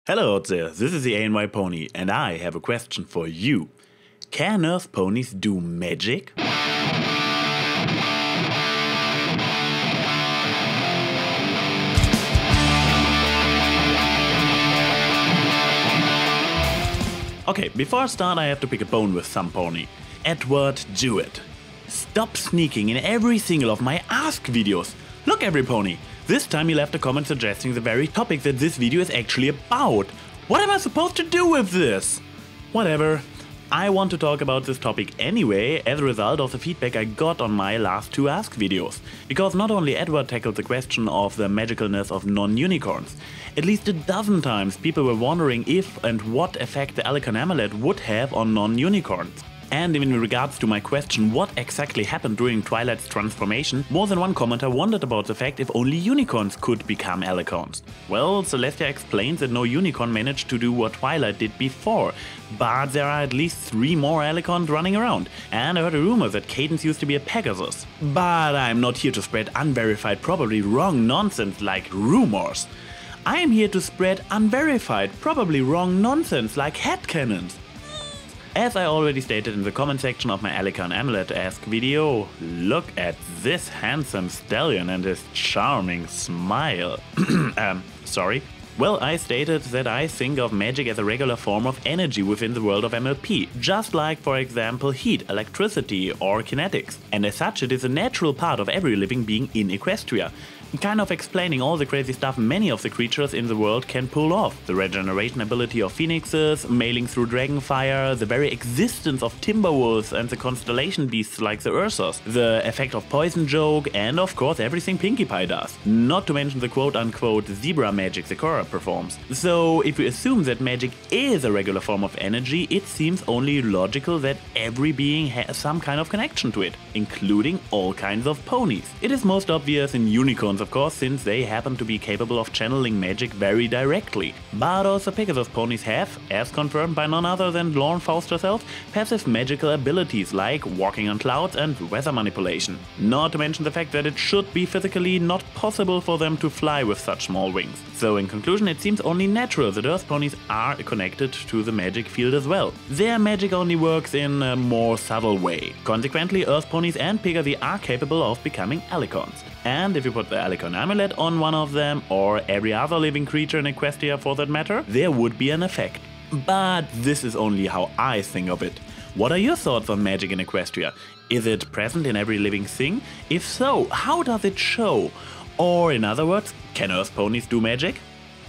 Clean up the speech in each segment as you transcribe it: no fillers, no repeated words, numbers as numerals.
Hello out there, this is the AnYPony, and I have a question for you. Can Earth ponies do magic? Okay, before I start I have to pick a bone with some pony. Edward, do it. Stop sneaking in every single of my Ask videos. Look, every pony, this time he left a comment suggesting the very topic that this video is actually about. What am I supposed to do with this? Whatever. I want to talk about this topic anyway as a result of the feedback I got on my last two Ask videos. Because not only Edward tackled the question of the magicalness of non-unicorns, at least a dozen times people were wondering if and what effect the Alicon amulet would have on non-unicorns. And in regards to my question what exactly happened during Twilight's transformation, more than one commenter wondered about the fact if only unicorns could become Alicons. Well, Celestia explains that no unicorn managed to do what Twilight did before, but there are at least 3 more Alicons running around, and I heard a rumor that Cadence used to be a Pegasus. But I'm not here to spread unverified, probably wrong nonsense like rumors. I am here to spread unverified, probably wrong nonsense like headcanons. As I already stated in the comment section of my Alicon Amulet Ask video, look at this handsome stallion and his charming smile. Sorry. Well, I stated that I think of magic as a regular form of energy within the world of MLP, just like, for example, heat, electricity or kinetics. And as such, it is a natural part of every living being in Equestria. Kind of explaining all the crazy stuff many of the creatures in the world can pull off. The regeneration ability of phoenixes, mailing through dragonfire, the very existence of timberwolves and the constellation beasts like the Ursas, the effect of poison joke, and of course everything Pinkie Pie does. Not to mention the quote-unquote zebra magic the Korra performs. So if we assume that magic is a regular form of energy, it seems only logical that every being has some kind of connection to it, including all kinds of ponies. It is most obvious in unicorns, of course, since they happen to be capable of channeling magic very directly. But also Pegasus ponies have, as confirmed by none other than Lorne Faust herself, passive magical abilities like walking on clouds and weather manipulation. Not to mention the fact that it should be physically not possible for them to fly with such small wings. So in conclusion, it seems only natural that Earth ponies are connected to the magic field as well. Their magic only works in a more subtle way. Consequently, Earth ponies and Pegasi are capable of becoming Alicons. And if you put the Alicon amulet on one of them, or every other living creature in Equestria for that matter, there would be an effect. But this is only how I think of it. What are your thoughts on magic in Equestria? Is it present in every living thing? If so, how does it show? Or in other words, can Earth ponies do magic?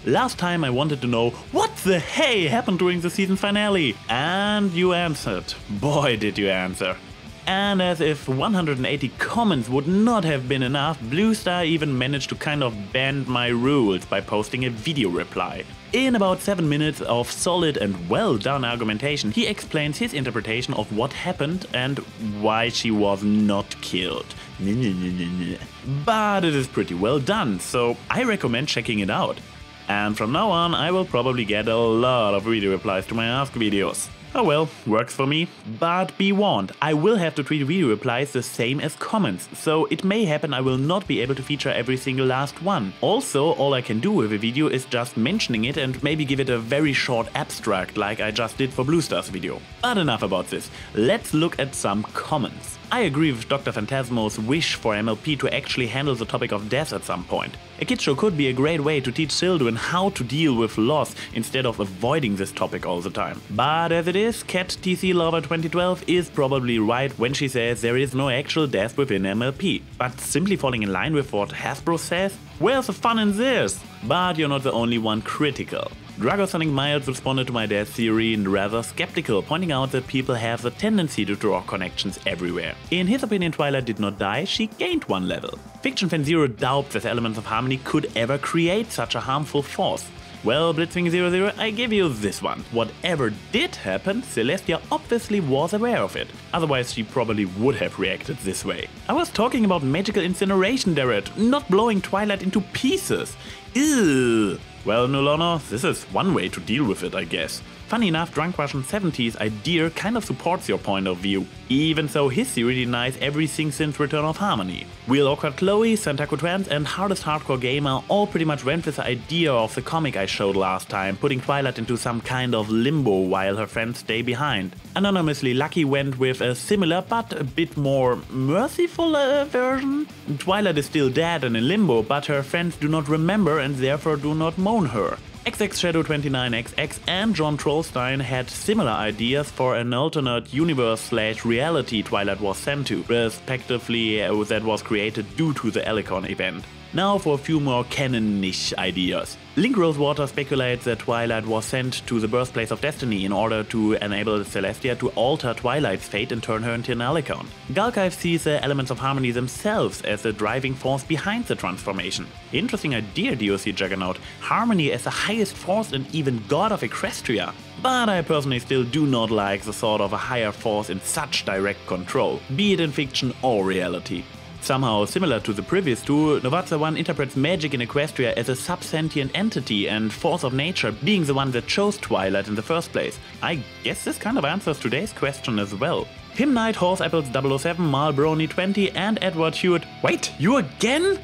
Last time I wanted to know what the hey happened during the season finale, and you answered. Boy, did you answer. And as if 180 comments would not have been enough, Blue Star even managed to kind of bend my rules by posting a video reply. In about 7 minutes of solid and well done argumentation, he explains his interpretation of what happened and why she was not killed. But it is pretty well done, so I recommend checking it out. And from now on I will probably get a lot of video replies to my Ask videos. Oh well, works for me. But be warned, I will have to treat video replies the same as comments, so it may happen I will not be able to feature every single last one. Also, all I can do with a video is just mentioning it and maybe give it a very short abstract like I just did for Blue Star's video. But enough about this, let's look at some comments. I agree with Dr. Phantasmo's wish for MLP to actually handle the topic of death at some point. A kids show could be a great way to teach children how to deal with loss instead of avoiding this topic all the time. But as it is, Cat TC Lover 2012 is probably right when she says there is no actual death within MLP. But simply falling in line with what Hasbro says? Where's the fun in this? But you're not the only one critical. Dragosonic Miles responded to my death theory and rather skeptical, pointing out that people have the tendency to draw connections everywhere. In his opinion, Twilight did not die, she gained 1 level. Fiction Fan Zero doubts that Elements of Harmony could ever create such a harmful force. Well, Blitzwing00, I give you this one. Whatever did happen, Celestia obviously was aware of it. Otherwise she probably would have reacted this way. I was talking about magical incineration, Darret, not blowing Twilight into pieces. Ew. Well, Nulono, this is one way to deal with it, I guess. Funny enough, Drunk Russian 70's idea kind of supports your point of view, even though his theory denies everything since Return of Harmony. Real Awkward Chloe, Santaku Trans and Hardest Hardcore Gamer all pretty much went with the idea of the comic I showed last time, putting Twilight into some kind of limbo while her friends stay behind. Anonymously Lucky went with a similar but a bit more merciful version. Twilight is still dead and in limbo, but her friends do not remember and therefore do not mourn her. XX-Shadow29XX and John Trollstein had similar ideas for an alternate universe/reality Twilight was sent to, respectively that was created due to the Alicon event. Now for a few more canon-ish ideas. Link Rosewater speculates that Twilight was sent to the birthplace of Destiny in order to enable Celestia to alter Twilight's fate and turn her into an Alicon. Galkive sees the elements of harmony themselves as the driving force behind the transformation. Interesting idea, DOC Juggernaut. Harmony as the highest force and even god of Equestria. But I personally still do not like the thought of a higher force in such direct control, be it in fiction or reality. Somehow similar to the previous two, Novatsa 1 interprets magic in Equestria as a sub-sentient entity and force of nature, being the one that chose Twilight in the first place. I guess this kind of answers today's question as well. Pim Knight, Horse Apples 007, Marlbrony 20 and Edward Hewitt. Wait, you again?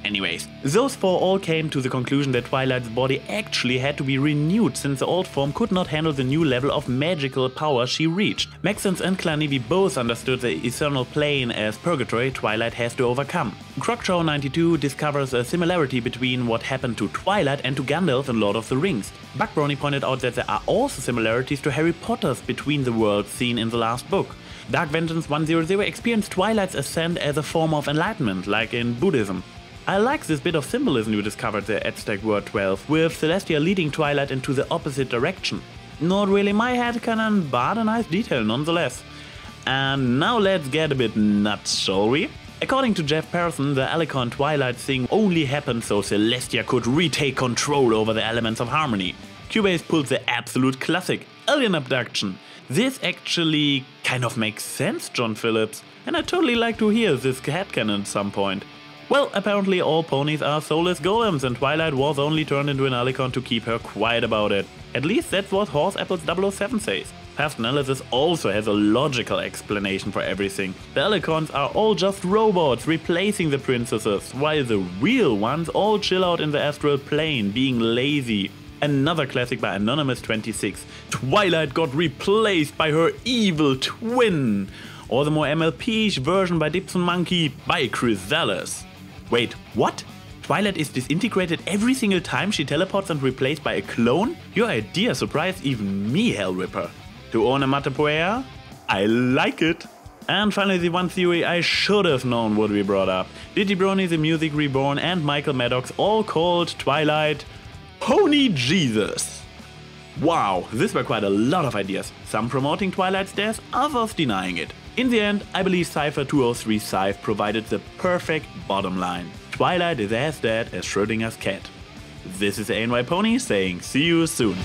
Anyways, those four all came to the conclusion that Twilight's body actually had to be renewed since the old form could not handle the new level of magical power she reached. Maxence and Klanivi both understood the eternal plane as purgatory Twilight has to overcome. Crocshow92 discovers a similarity between what happened to Twilight and to Gandalf in Lord of the Rings. Buckbrony pointed out that there are also similarities to Harry Potter's Between the Worlds seen in the last book. Dark Vengeance 100 experienced Twilight's ascent as a form of enlightenment, like in Buddhism. I like this bit of symbolism you discovered there at Stack Word 12, with Celestia leading Twilight into the opposite direction. Not really my headcanon, but a nice detail nonetheless. And now let's get a bit nuts, shall we? According to Jeff Persson, the Alicon Twilight thing only happened so Celestia could retake control over the elements of harmony. Cubase pulled the absolute classic, alien abduction. This actually kind of makes sense, John Phillips, and I'd totally like to hear this headcanon at some point. Well, apparently all ponies are soulless golems and Twilight was only turned into an Alicon to keep her quiet about it. At least that's what Horse Apples 007 says. Past Analysis also has a logical explanation for everything. The Alicons are all just robots replacing the princesses, while the real ones all chill out in the astral plane, being lazy. Another classic by Anonymous26. Twilight got replaced by her evil twin. Or the more MLP-ish version by Dipson Monkey by Chrysalis. Wait, what? Twilight is disintegrated every single time she teleports and replaced by a clone? Your idea surprised even me, Hellripper. To onomatopoeia? I like it. And finally the one theory I should have known would be brought up. DigiBrony, The Music Reborn and Michael Maddox all called Twilight Pony Jesus. Wow, this were quite a lot of ideas, some promoting Twilight's death, others denying it. In the end, I believe Cypher203 Scythe provided the perfect bottom line. Twilight is as dead as Schrödinger's cat. This is AnYPony saying see you soon.